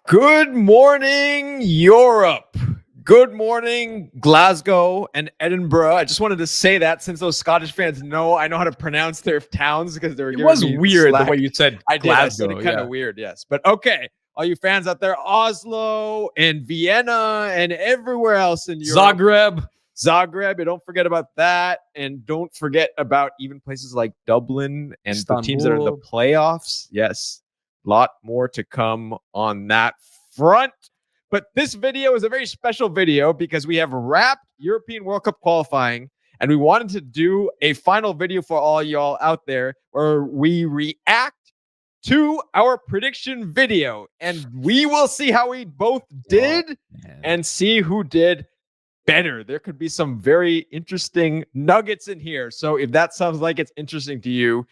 Good morning, Europe. Good morning, Glasgow and Edinburgh. I just wanted to say that since those Scottish fans know I know how to pronounce their towns because they were giving me weird slack. the way you said I did. I said it Glasgow, kind of weird, yes. But okay, all you fans out there, Oslo and Vienna and everywhere else in Europe. Zagreb, don't forget about that. And don't forget about even places like Dublin and the teams that are in the playoffs. Yes, a lot more to come on that front. But this video is a very special video because we have wrapped European World Cup qualifying and we wanted to do a final video for all y'all out there where we react to our prediction video. And we will see how we both did and see who did better. There could be some very interesting nuggets in here. So if that sounds like it's interesting to you,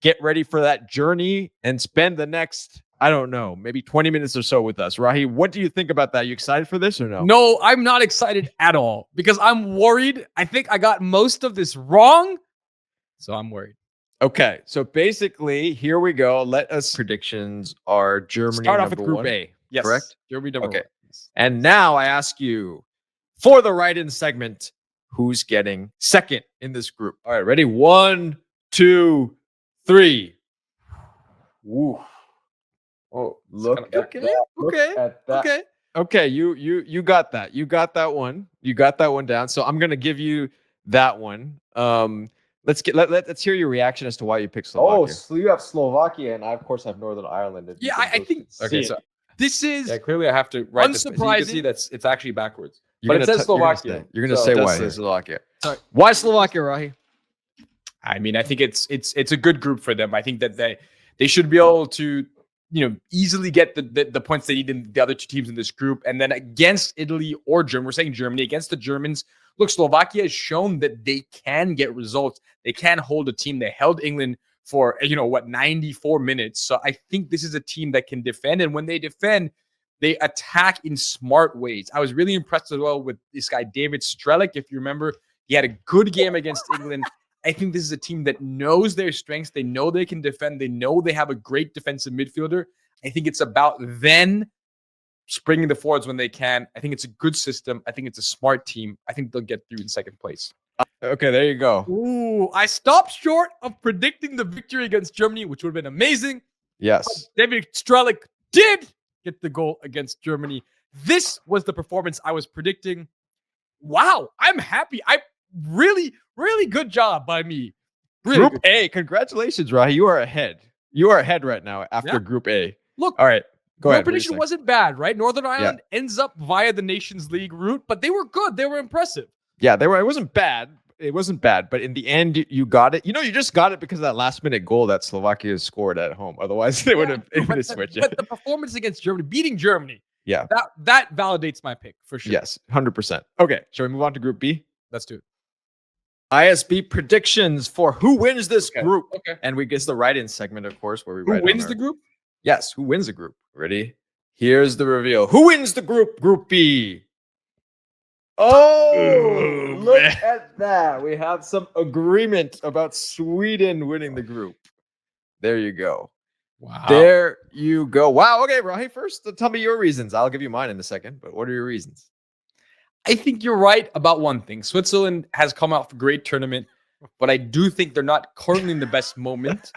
get ready for that journey and spend the next, I don't know, maybe 20 minutes or so with us. Rahi, what do you think about that? You excited for this or no? No, I'm not excited at all because I'm worried. I think I got most of this wrong. So I'm worried. Okay, so basically, here we go. Let us predictions are Germany. Start off with Group one. A. Yes. Correct? Germany number one. And now I ask you, for the write-in segment, who's getting second in this group? All right, ready? 1, 2, 3. Ooh. Oh, look at that. Okay, you got that. You got that one. You got that one down. So I'm gonna give you that one. Let's hear your reaction as to why you picked Slovakia. Oh, so you have Slovakia, and I of course have Northern Ireland. Yeah, I think. Okay, so this is clearly I have to write this. So you can see unsurprising. it's actually backwards. But it says Slovakia. You're gonna say why Slovakia. Sorry. Why Slovakia, Rahi? I mean, I think it's a good group for them. I think that they should be able to, easily get the points they need in the other two teams in this group. And then against Italy or Germany, we're saying Germany, against the Germans, look, Slovakia has shown that they can get results. They can hold a team. They held England for, 94 minutes. So I think this is a team that can defend. And when they defend, they attack in smart ways. I was really impressed as well with this guy, David Strelic. If you remember, he had a good game against England. I think this is a team that knows their strengths. They know they can defend. They know they have a great defensive midfielder. I think it's about then springing the forwards when they can. I think it's a good system. I think it's a smart team. I think they'll get through in second place. Okay, there you go. Ooh, I stopped short of predicting the victory against Germany, which would have been amazing. Yes. But David Strelic did get the goal against Germany. This was the performance I was predicting. Wow, I'm happy. Really good job by me. Really Group A, congratulations, Rahi. You are ahead. You are ahead right now after Group A. Look, all right, go ahead. My prediction wasn't bad, right? Northern Ireland ends up via the Nations League route, but they were good. They were impressive. Yeah, they were. It wasn't bad. It wasn't bad, but in the end, you got it. You just got it because of that last-minute goal that Slovakia scored at home. Otherwise, they would have switched. But the performance against Germany, beating Germany, yeah, that validates my pick for sure. Yes, 100%. Okay, shall we move on to Group B? Let's do it. ISB predictions for who wins this group. Okay. And we get the write-in segment, of course, where we write who wins the group? Yes, who wins the group? Ready? Here's the reveal. Who wins the group? Group B. Oh, look at that. We have some agreement about Sweden winning the group. There you go. Wow. There you go. Wow. Okay, Rahi, first, tell me your reasons. I'll give you mine in a second, but what are your reasons? I think you're right about one thing. Switzerland has come out for a great tournament, but I do think they're not currently in the best moment.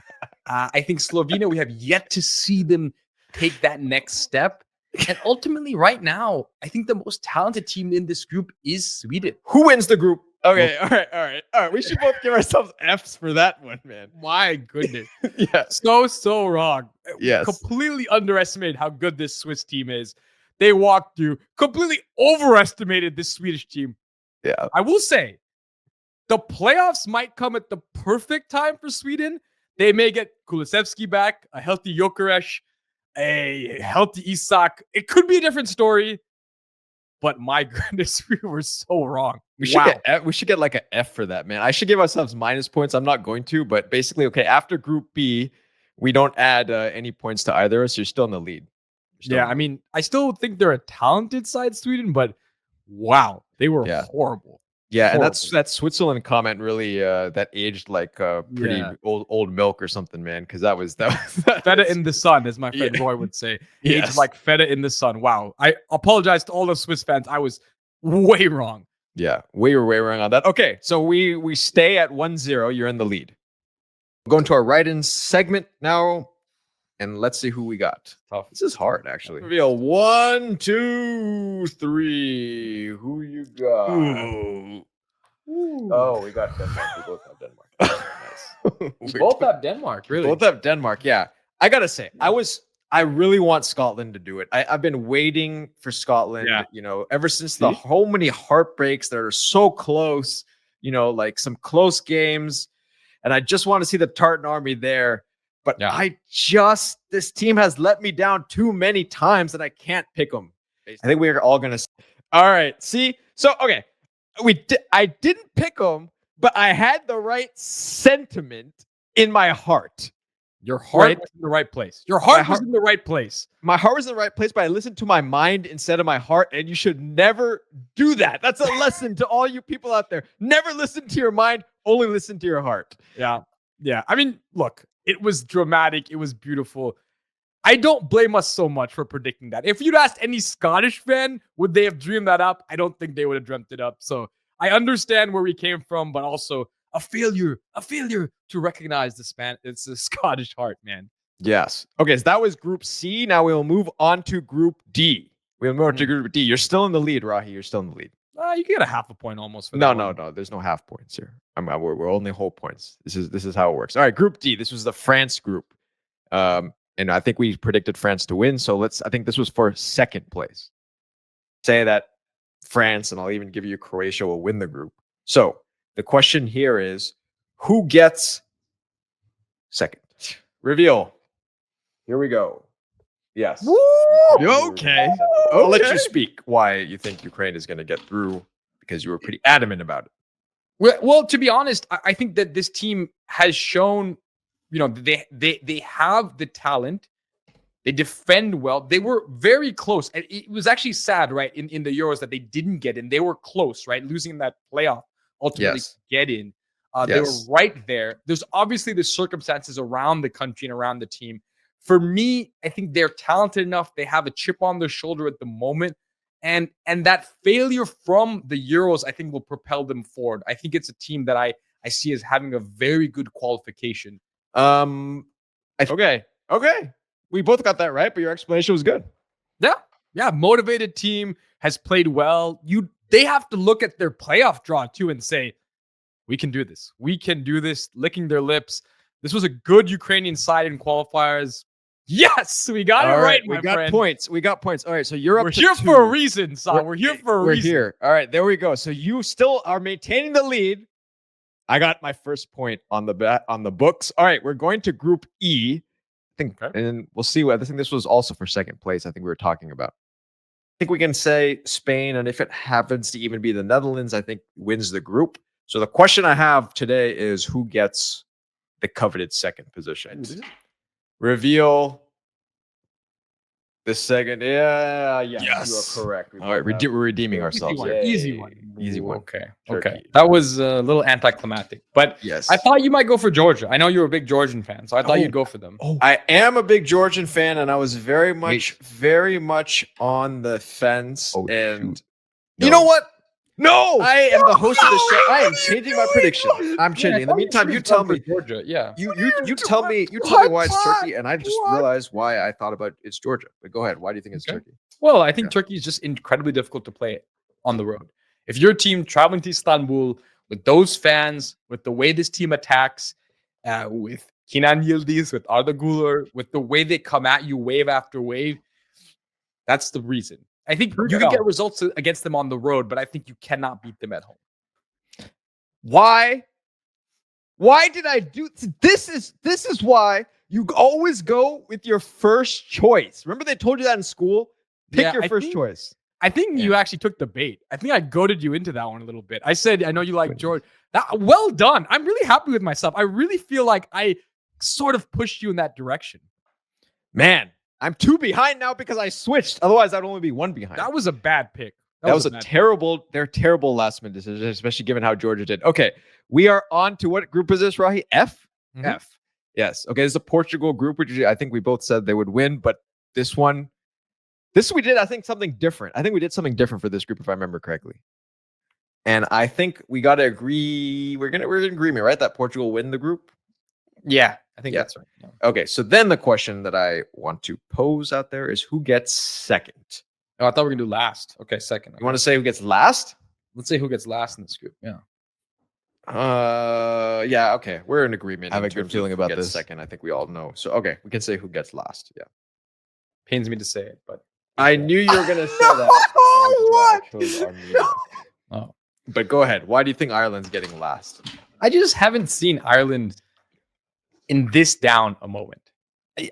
I think Slovenia, we have yet to see them take that next step. And ultimately, right now, I think the most talented team in this group is Sweden. Who wins the group? Okay, all right. We should both give ourselves Fs for that one, man. My goodness. Yeah. So wrong. Yes. Completely underestimated how good this Swiss team is. They walked through, completely overestimated this Swedish team. Yeah. I will say, the playoffs might come at the perfect time for Sweden. They may get Kulusevski back, a healthy Gyökeres, a healthy Isak. It could be a different story, but my goodness, we were so wrong. We should get like an F for that, man. I should give ourselves minus points. I'm not going to, but basically, okay, after Group B, we don't add any points to either of us. You're still in the lead. Yeah, I mean, I still think they're a talented side, Sweden, but wow, they were horrible. Yeah, and Horrible. that Switzerland comment really that aged like pretty old milk or something, man. Because that was feta in the sun, as my friend Roy would say. Aged like feta in the sun. Wow. I apologize to all the Swiss fans. I was way wrong. Yeah, we were way wrong on that. Okay, so we stay at 1-0. You're in the lead. We'll go into our write-in segment now, and let's see who we got. Tough. This is hard, actually. Reveal 1, 2, 3. Who you got? Ooh. Oh, we got Denmark. We both have Denmark. Nice. We Both have Denmark, really. Both have Denmark. Yeah, I gotta say, I really want Scotland to do it. I've been waiting for Scotland. Yeah. You know, ever since the so many heartbreaks that are so close. You know, like some close games, and I just want to see the Tartan Army there. But this team has let me down too many times that I can't pick them. I think we're all gonna. All right, see, so okay, I didn't pick them, but I had the right sentiment in my heart. Your heart was in the right place. Your heart was in the right place. My heart was in the right place, but I listened to my mind instead of my heart, and you should never do that. That's a lesson to all you people out there. Never listen to your mind, only listen to your heart. Yeah. Yeah. I mean, look, it was dramatic. It was beautiful. I don't blame us so much for predicting that. If you'd asked any Scottish fan, would they have dreamed that up? I don't think they would have dreamt it up. So I understand where we came from, but also a failure to recognize it's the Scottish heart, man. Yes. Okay, so that was Group C. Now we'll move on to Group D. We'll move on to Group D. You're still in the lead, Rahi. You're still in the lead. You can get a half a point almost. For No. There's no half points here. We're only whole points. This is how it works. All right, Group D. This was the France group, and I think we predicted France to win. So I think this was for second place. Say that France, and I'll even give you Croatia, will win the group. So the question here is, who gets second? Reveal. Here we go. Yes. Woo! Okay. I'll let you speak why you think Ukraine is going to get through, because you were pretty adamant about it. Well, to be honest, I think that this team has shown, they have the talent. They defend well. They were very close. And it was actually sad, right, in the Euros that they didn't get in. They were close, right, losing that playoff ultimately to get in. They were right there. There's obviously the circumstances around the country and around the team. For me, I think they're talented enough. They have a chip on their shoulder at the moment. And that failure from the Euros, I think, will propel them forward. I think it's a team that I see as having a very good qualification. Okay. We both got that right, but your explanation was good. Yeah. Motivated team, has played well. They have to look at their playoff draw too and say, we can do this. We can do this, licking their lips. This was a good Ukrainian side in qualifiers. Yes, we got it right, my friend. We got points. All right, so you're up We're to here 2. for a reason, son. We're here for a reason. We're here. All right, there we go. So you still are maintaining the lead. I got my first point on the books. All right, we're going to Group E. I think, and we'll see what I think this was also for second place. I think we were talking about. I think we can say Spain, and if it happens to even be the Netherlands, I think wins the group. So the question I have today is, who gets the coveted second position? Reveal the second. Yes. You are correct. All right, we're redeeming ourselves. Easy one. Okay. Okay. That was a little anticlimactic, but yes, I thought you might go for Georgia. I know you're a big Georgian fan, so I thought you'd go for them. I am a big Georgian fan, and I was very much on the fence. You know what? No, I am the host of the show. I am changing my prediction. I'm changing. In the meantime, you tell me. Georgia, yeah. You tell me why it's Turkey, and I just realized why I thought about it's Georgia. But go ahead. Why do you think it's Turkey? Well, I think Turkey is just incredibly difficult to play on the road. If your team traveling to Istanbul with those fans, with the way this team attacks, with Kenan Yildiz, with Arda Güler, with the way they come at you wave after wave, that's the reason. I think you can get results against them on the road, but I think you cannot beat them at home. Why? Why did I do this? This is why you always go with your first choice. Remember they told you that in school? Pick your first choice. I think you actually took the bait. I think I goaded you into that one a little bit. I said, I know you like George. Well done. I'm really happy with myself. I really feel like I sort of pushed you in that direction. Man, I'm 2 behind now because I switched. Otherwise, I'd only be 1 behind. That was a bad pick. That was a terrible. They're terrible last minute decisions, especially given how Georgia did. Okay, we are on to what group is this, Rahi? F. F. Yes. Okay, this is a Portugal group, which I think we both said they would win, but this we did. I think something different. I think we did something different for this group, if I remember correctly. And I think we got to agree. We're in agreement, right? That Portugal win the group. Yeah, I think that's right. Yeah. Okay, so then the question that I want to pose out there is who gets second? Oh, I thought we were gonna do last. Okay, second. You want to say who gets last? Let's say who gets last in this group. Yeah. Yeah. Okay, we're in agreement. I have a good feeling about this. Second, I think we all know. So okay, we can say who gets last. Yeah. Pains me to say it, but I knew you were gonna say that. What? Oh. But go ahead. Why do you think Ireland's getting last? I just haven't seen Ireland in this down a moment.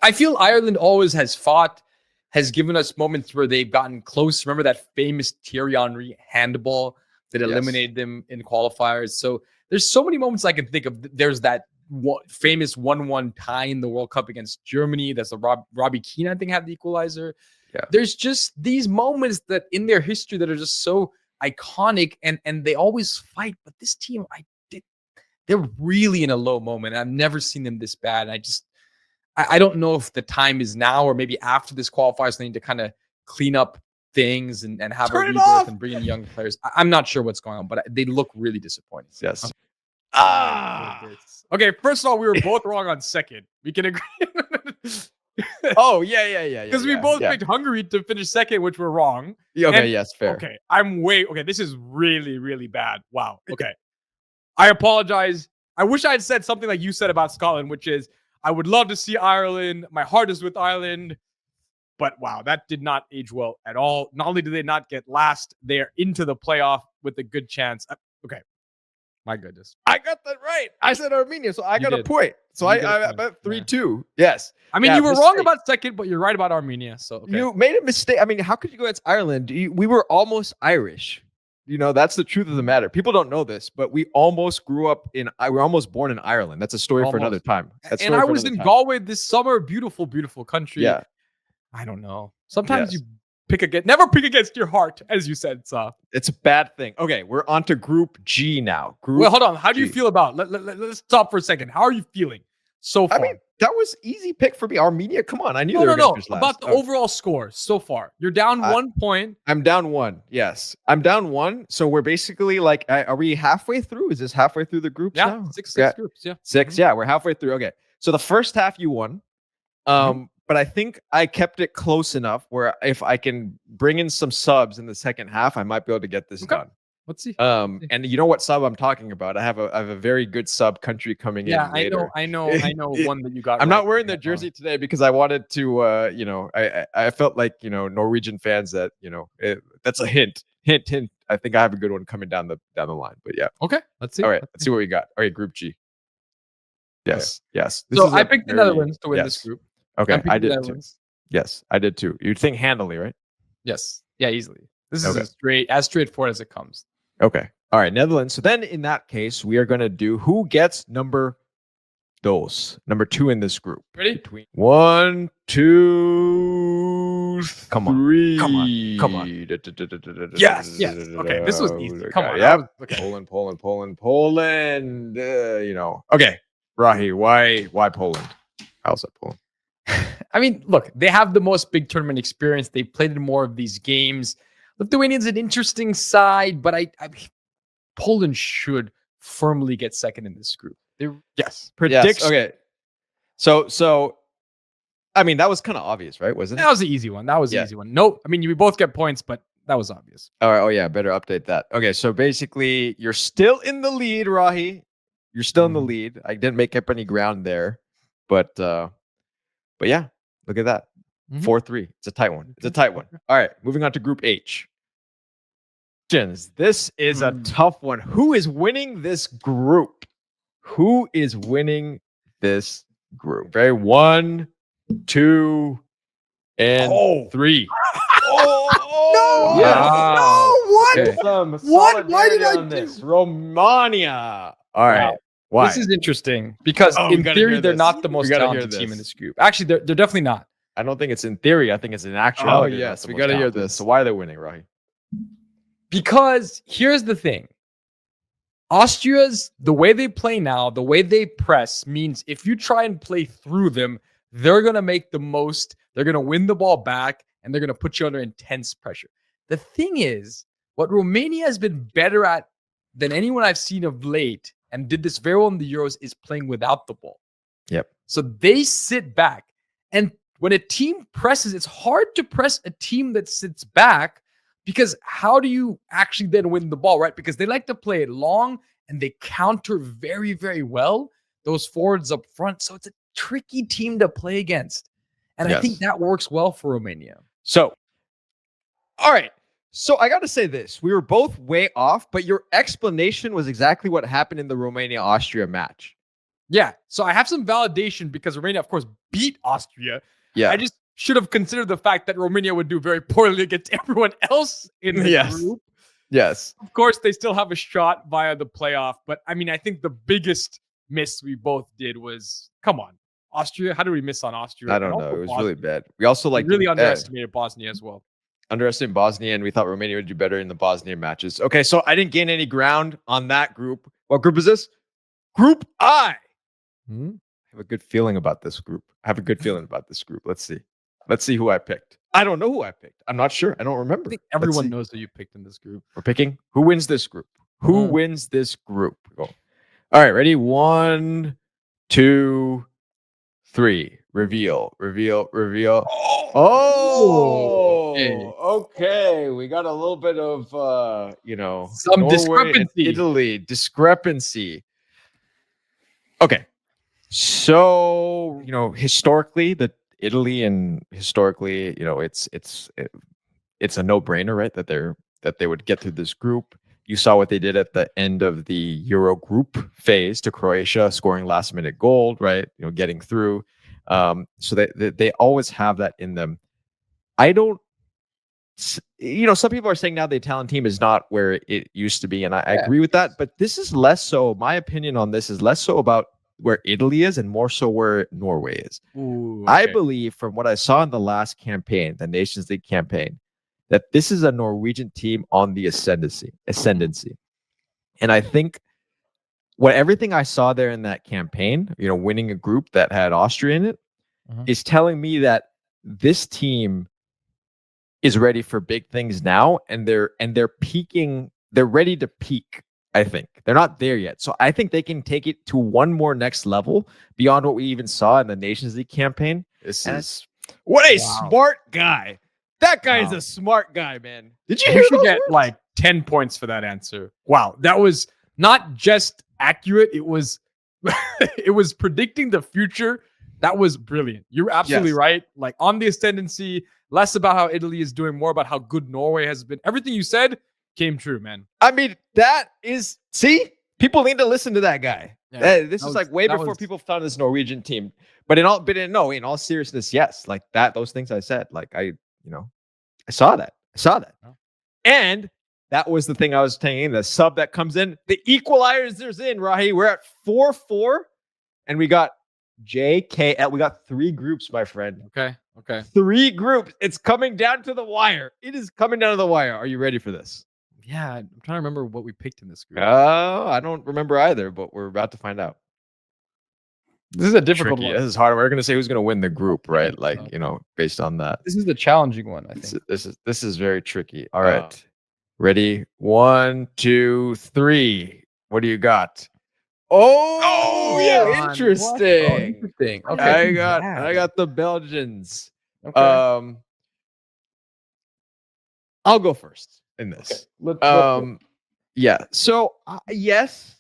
I feel Ireland always has fought, has given us moments where they've gotten close. Remember that famous Thierry Henry handball that eliminated them in qualifiers? So there's so many moments I can think of. There's that famous 1-1 tie in the World Cup against Germany. That's the Robbie Keane, I think, had the equalizer. Yeah. There's just these moments that in their history that are just so iconic, and they always fight. But this team, they're really in a low moment. I've never seen them this bad. And I don't know if the time is now or maybe after this qualifiers, they need to kind of clean up things and have a rebirth and bring in young players. I'm not sure what's going on, but they look really disappointing. Yes. Okay, first of all, we were both wrong on second. We can agree. Oh, yeah. Because we both picked Hungary to finish second, which were wrong. Okay, and, yes, fair. Okay, this is really, really bad. Wow. Okay. I apologize. I wish I had said something like you said about Scotland, which is I would love to see Ireland. My heart is with Ireland. But wow, that did not age well at all. Not only did they not get last, they're into the playoff with a good chance. Okay. My goodness. I got that right. I said Armenia, so I got a point. So I bet 3-2. Yes. I mean, you were wrong about second, but you're right about Armenia. So okay. You made a mistake. I mean, how could you go against Ireland? We were almost Irish. You know, that's the truth of the matter. People don't know this, but we almost grew up we're almost born in Ireland. That's a story for another time. And I was in Galway this summer. Beautiful, beautiful country. Yeah. I don't know. Sometimes you never pick against your heart, as you said, Sa. It's a bad thing. Okay, we're on to Group G now. Well, hold on. How do you feel about let's stop for a second. How are you feeling so far? I mean, that was easy pick for me. Armenia, come on. I knew No. About the overall score so far. You're down 1 point. I'm down 1. Yes. I'm down 1. So we're basically like, are we halfway through? Is this halfway through the groups now? Six groups, yeah. 6, yeah. We're halfway through. Okay. So the first half you won. But I think I kept it close enough where if I can bring in some subs in the second half, I might be able to get this done. Let's see. And you know what sub I'm talking about? I have a very good sub country coming in later. I know one that you got. I'm not wearing the jersey today because I wanted to, I felt like, Norwegian fans that, that's a hint. Hint. I think I have a good one coming down the line. But yeah. Okay. Let's see. All right. Let's see what we got. All right. Group G. Yes. Okay. Yes. So I picked the Netherlands to win this group. Okay. I did too. Yes. I did too. You'd think handily, right? Yes. Yeah. Easily. This is as straightforward as it comes. Okay. All right. Netherlands. So then in that case, we are going to do who gets number 2 in this group. Ready? 1, 2, Come on. 3. Come on. Yes. Okay. This was easy. Come on. Yep. Okay. Poland. Okay. Rahi, why Poland? How's that Poland? I mean, look, they have the most big tournament experience. They've played in more of these games. Lithuania's an interesting side, but Poland should firmly get second in this group. Prediction. Yes. Okay. So, I mean, that was kind of obvious, right? Wasn't it? That was the easy one. No, I mean, we both get points, but that was obvious. All right. Oh yeah, better update that. Okay, so basically, you're still in the lead, Rahi. You're still in the lead. I didn't make up any ground there, but yeah, look at that. 4-3. It's a tight one. All right, moving on to Group H. This is a tough one. Who is winning this group? Very 1, 2, and 3. No! Yes. No! What? Okay. What? Why did I do this? Romania. All right. Wow. Why? This is interesting because in theory they're not the most talented team in this group. Actually, they're definitely not. I don't think it's in theory. I think it's in actuality. Oh yes, we got to hear this. So why are they winning, Rahi? Because here's the thing. Austria's, the way they play now, the way they press means if you try and play through them, they're going to make the most, they're going to win the ball back, and they're going to put you under intense pressure. The thing is, what Romania has been better at than anyone I've seen of late, and did this very well in the Euros, is playing without the ball. Yep. So they sit back. And when a team presses, it's hard to press a team that sits back, because how do you actually then win the ball, right? Because they like to play it long and they counter very, very well, those forwards up front. So it's a tricky team to play against. And I think that works well for Romania. So, all right. So I got to say this. We were both way off, but your explanation was exactly what happened in the Romania-Austria match. Yeah. So I have some validation because Romania, of course, beat Austria. Yeah. I just should have considered the fact that Romania would do very poorly against everyone else in the group. Yes. Of course, they still have a shot via the playoff. But I mean, I think the biggest miss we both did was, come on, Austria. How did we miss on Austria? I don't know. It was really bad. We also really underestimated Bosnia as well. Underestimated Bosnia, and we thought Romania would do better in the Bosnia matches. Okay, so I didn't gain any ground on that group. What group is this? Group I. I have a good feeling about this group. Let's see. Let's see who I picked. I don't know who I picked. I'm not sure. I don't remember. I think everyone knows who you picked in this group. We're picking who wins this group. Who wins this group? Go. All right, ready? 1, 2, 3. Reveal. Okay. We got a little bit of some Norway discrepancy. Italy discrepancy. Okay. So, historically, it's a no-brainer, right? That they would get through this group. You saw what they did at the end of the Euro group phase to Croatia, scoring last-minute goal, right? Getting through. So they always have that in them. I don't. Some people are saying now the Italian team is not where it used to be, and I agree with that. But this is less so. My opinion on this is less so about where Italy is and more so where Norway is. Ooh, okay. I believe, from what I saw in the last campaign, the Nations League campaign, that this is a Norwegian team on the ascendancy. And I think everything I saw there in that campaign, winning a group that had Austria in it, is telling me that this team is ready for big things now, and they're peaking. They're ready to peak. I think they're not there yet, so I think they can take it to one more next level beyond what we even saw in the Nations League campaign. What a smart guy! That guy is a smart guy, man. Did you hear? You should get like 10 points for that answer. Wow, that was not just accurate; it was it was predicting the future. That was brilliant. You're absolutely right. Like, on the ascendancy, less about how Italy is doing, more about how good Norway has been. Everything you said came true, man. I mean, people need to listen to that guy. Yeah, this is like way before people thought of this Norwegian team. But in all seriousness, yes, like those things I said, like I saw that. Oh. And that was the thing I was saying. The sub that comes in, the equalizer's in, Rahi. We're at 4-4, and we got JKL. We got 3 groups, my friend. Okay. 3 groups. It's coming down to the wire. It is coming down to the wire. Are you ready for this? Yeah, I'm trying to remember what we picked in this group. I don't remember either, but we're about to find out. This is a difficult one. This is hard. We're going to say who's going to win the group, right? Like, based on that. This is the challenging one, I think. This is very tricky. All right. Ready? 1, 2, 3. What do you got? Oh yeah, interesting. Okay. I got the Belgians. Okay. I'll go first in this. Okay. Yeah. So yes.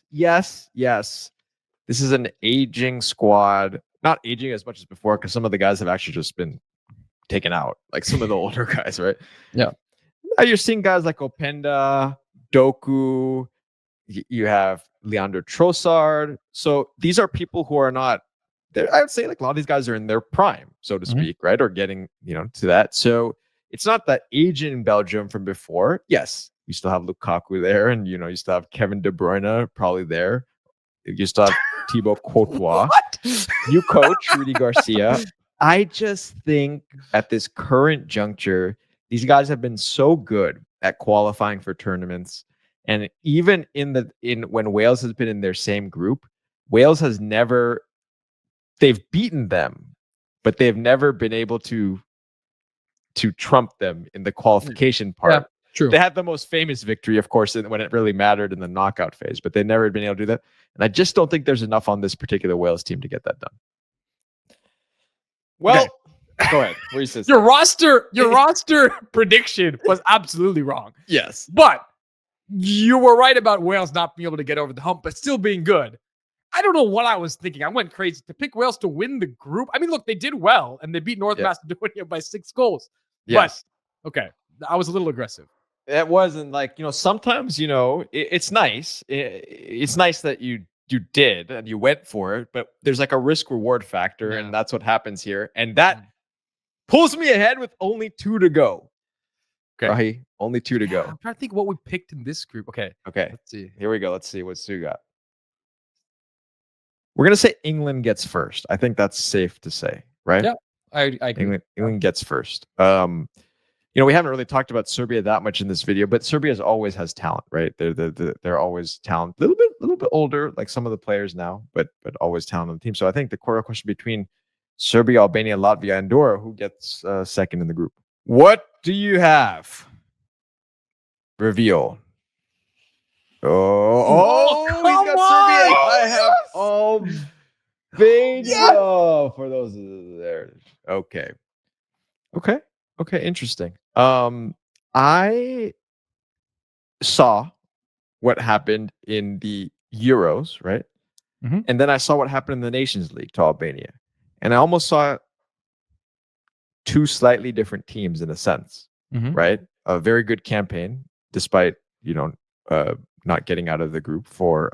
This is an aging squad. Not aging as much as before, because some of the guys have actually just been taken out, like some of the older guys, right? Yeah. Now you're seeing guys like Openda, Doku. You have Leandro Trossard. So these are people who are not there. I would say like a lot of these guys are in their prime, so to speak, right? Or getting, to that. So it's not that aging Belgium from before. Yes, you still have Lukaku there, and you still have Kevin De Bruyne probably there. You still have Thibaut Courtois. You coach Rudy Garcia. I just think at this current juncture, these guys have been so good at qualifying for tournaments. And even in when Wales has been in their same group, Wales has never, they've beaten them, but they've never been able to trump them in the qualification part. Yeah, true. They had the most famous victory, of course, when it really mattered in the knockout phase, but they've never been able to do that. And I just don't think there's enough on this particular Wales team to get that done. Well, Okay. go ahead. What you said? Your roster prediction was absolutely wrong. Yes. But you were right about Wales not being able to get over the hump, but still being good. I don't know what I was thinking. I went crazy to pick Wales to win the group. I mean, look, they did well, and they beat North Macedonia by 6 goals. Yes. But, okay, I was a little aggressive. It wasn't like, sometimes, it's nice. It's nice that you did and you went for it, but there's like a risk reward factor, and that's what happens here. And that pulls me ahead with only 2 to go. Okay. Right? Only 2 to go. I'm trying to think what we picked in this group. Okay. Let's see. Here we go. Let's see what Sue got. We're going to say England gets first. I think that's safe to say, right? Yeah, I agree. England gets first. We haven't really talked about Serbia that much in this video, but Serbia always has talent, right? They're always talent. A little bit older, like some of the players now, but always talent on the team. So I think the core question between Serbia, Albania, Latvia, Andorra, who gets second in the group? What do you have? Reveal. Oh, he's got Serbia. I have Albania for those there. Okay, interesting. I saw what happened in the Euros, right? Mm-hmm. And then I saw what happened in the Nations League to Albania. And I almost saw 2 slightly different teams in a sense, right? A very good campaign, despite, not getting out of the group for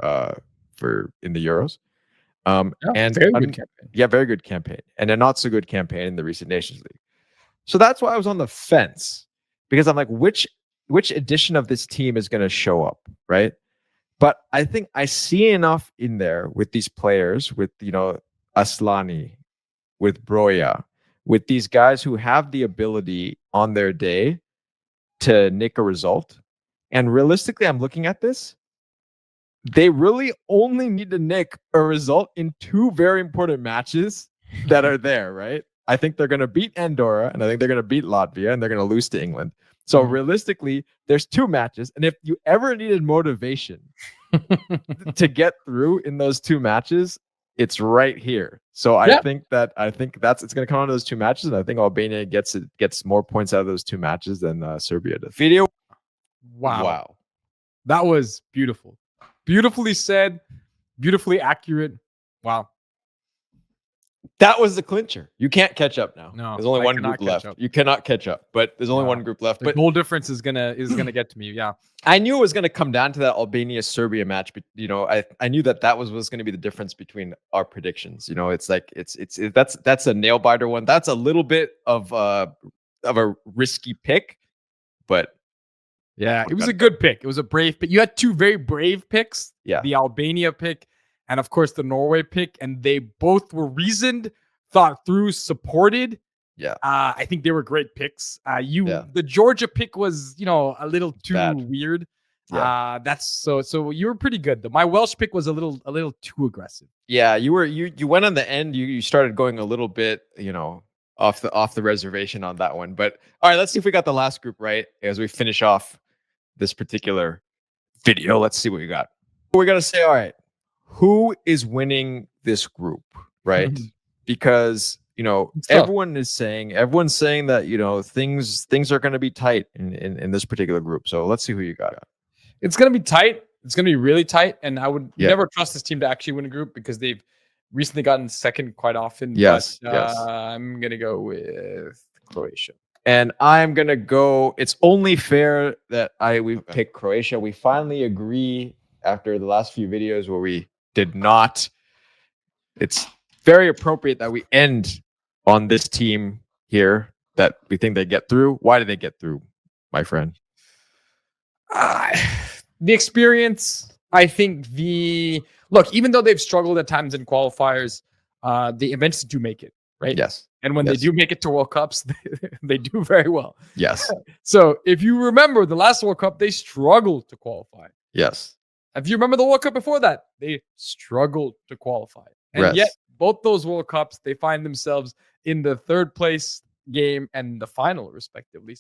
in the Euros. And very good campaign. Yeah, very good campaign. And a not so good campaign in the recent Nations League. So that's why I was on the fence, because I'm like, which edition of this team is going to show up, right? But I think I see enough in there with these players, with Aslani, with Broja, with these guys who have the ability on their day to nick a result. And realistically, I'm looking at this. They really only need to nick a result in 2 very important matches that are there, right? I think they're going to beat Andorra, and I think they're going to beat Latvia, and they're going to lose to England. So realistically, there's 2 matches. And if you ever needed motivation to get through in those 2 matches, it's right here. So I think it's going to come on to those 2 matches, and I think Albania gets more points out of those 2 matches than Serbia does. Video. Wow. That was beautiful. Beautifully said, beautifully accurate. Wow. That was the clincher. You can't catch up now. No, there's only one group left. You cannot catch up, but there's only one group left. The goal difference is gonna get to me. Yeah, I knew it was gonna come down to that Albania-Serbia match, but I knew that was gonna be the difference between our predictions. It's like that's a nail biter one. That's a little bit of a risky pick, but yeah, it was a good pick. It was a brave pick. You had 2 very brave picks. Yeah, the Albania pick, and of course the Norway pick, and they both were reasoned, thought through, supported. Yeah. I think they were great picks. The Georgia pick was, a little too weird. Yeah. That's so you were pretty good though. My Welsh pick was a little too aggressive. Yeah, you went on the end, you started going a little bit, off the reservation on that one. But all right, let's see if we got the last group right as we finish off this particular video. Let's see what we got. We got to say, all right, who is winning this group, right? Because everyone's saying that things are going to be tight in this particular group. So let's see who you got. It's going to be tight. It's going to be really tight, and I would never trust this team to actually win a group because they've recently gotten second quite often. Yes. I'm going to go with Croatia. And I'm going to go, it's only fair that we pick Croatia. We finally agree after the last few videos where we did not. It's very appropriate that we end on this team here that we think they get through. Why did they get through, my friend? The experience, I think look, even though they've struggled at times in qualifiers, they eventually do make it, right? Yes. And when they do make it to World Cups, they do very well. Yes. So if you remember the last World Cup, they struggled to qualify. Yes. If you remember the World Cup before that, they struggled to qualify. And yet, both those World Cups, they find themselves in the third place game and the final, respectively.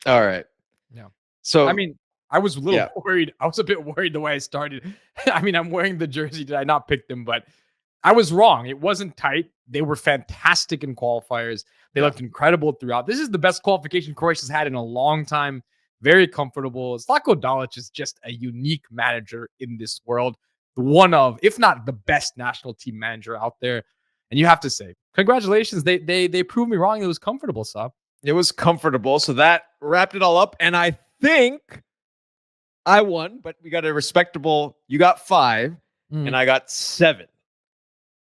All right. Yeah. So, I mean, I was a little worried. I was a bit worried the way I started. I mean, I'm wearing the jersey. Did I not pick them? But I was wrong. It wasn't tight. They were fantastic in qualifiers. They looked incredible throughout. This is the best qualification Croatia's had in a long time. Very comfortable. Zlatko Dalic is just a unique manager in this world. One of, if not the best national team manager out there. And you have to say, congratulations. They proved me wrong. It was comfortable, Saab. It was comfortable. So that wrapped it all up. And I think I won, but we got a respectable, you got 5 and I got 7.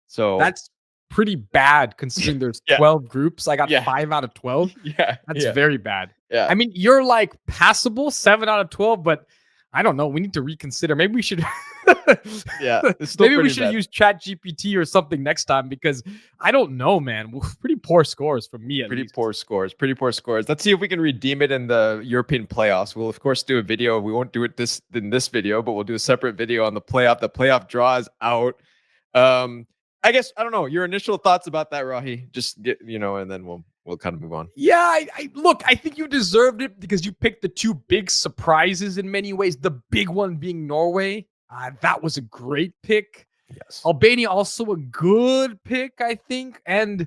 So that's pretty bad considering there's 12 groups. I got 5 out of 12. That's very bad. Yeah. I mean, you're like passable 7 out of 12, but I don't know. We need to reconsider. Maybe we should. Maybe we should use ChatGPT or something next time because I don't know, man. Pretty poor scores from me. Pretty poor scores. Let's see if we can redeem it in the European playoffs. We'll of course do a video. We won't do it in this video, but we'll do a separate video on the playoff. The playoff draw is out. I guess I don't know your initial thoughts about that, Rahi. Just get and then we'll kind of move on. Yeah, I look, I think you deserved it because you picked the 2 big surprises in many ways. The big one being Norway. That was a great pick. Yes. Albania also a good pick, I think. And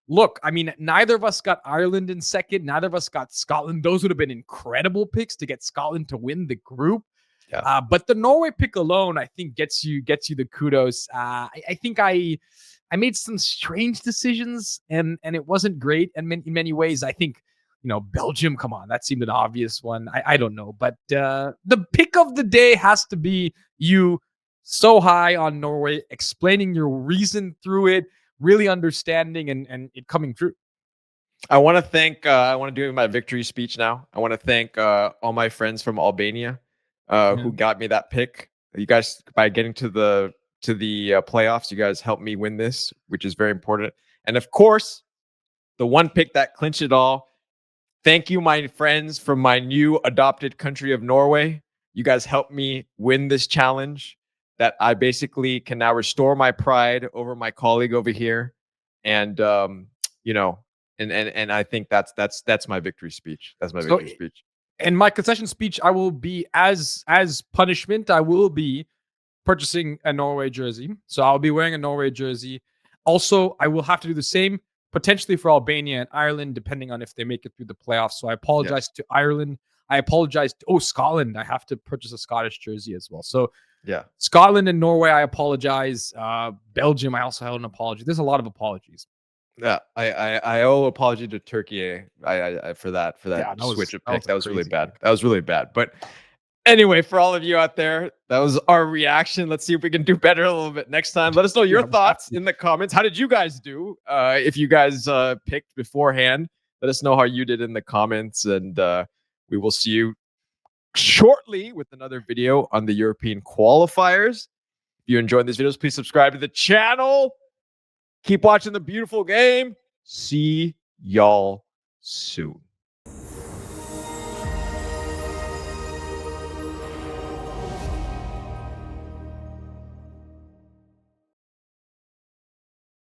look, I mean, neither of us got Ireland in second. Neither of us got Scotland. Those would have been incredible picks to get Scotland to win the group. Yeah. But the Norway pick alone, I think, gets you the kudos. I think I made some strange decisions, and it wasn't great. And in many ways, I think, Belgium, come on, that seemed an obvious one. I don't know. But the pick of the day has to be you so high on Norway, explaining your reason through it, really understanding and it coming true. I want to thank, I want to do my victory speech now. I want to thank all my friends from Albania who got me that pick. You guys, by getting to the playoffs, you guys helped me win this, which is very important. And of course, the one pick that clinched it all. Thank you, my friends from my new adopted country of Norway. You guys helped me win this challenge that I basically can now restore my pride over my colleague over here. And, and I think that's my victory speech. That's my victory speech. And my concession speech, I will be as punishment, I will be purchasing a Norway jersey. So I'll be wearing a Norway jersey. Also, I will have to do the same potentially for Albania and Ireland, depending on if they make it through the playoffs. So I apologize to Ireland. I apologize to Scotland. I have to purchase a Scottish jersey as well. So Scotland and Norway, I apologize. Belgium, I also held an apology. There's a lot of apologies. Yeah, I owe apology to Turkey for that switch of pick. That was really bad. That was really bad. But anyway, for all of you out there, that was our reaction. Let's see if we can do better a little bit next time. Let us know your thoughts in the comments. How did you guys do? If you guys picked beforehand, let us know how you did in the comments. And we will see you shortly with another video on the European qualifiers. If you enjoyed these videos, please subscribe to the channel. Keep watching the beautiful game. See y'all soon.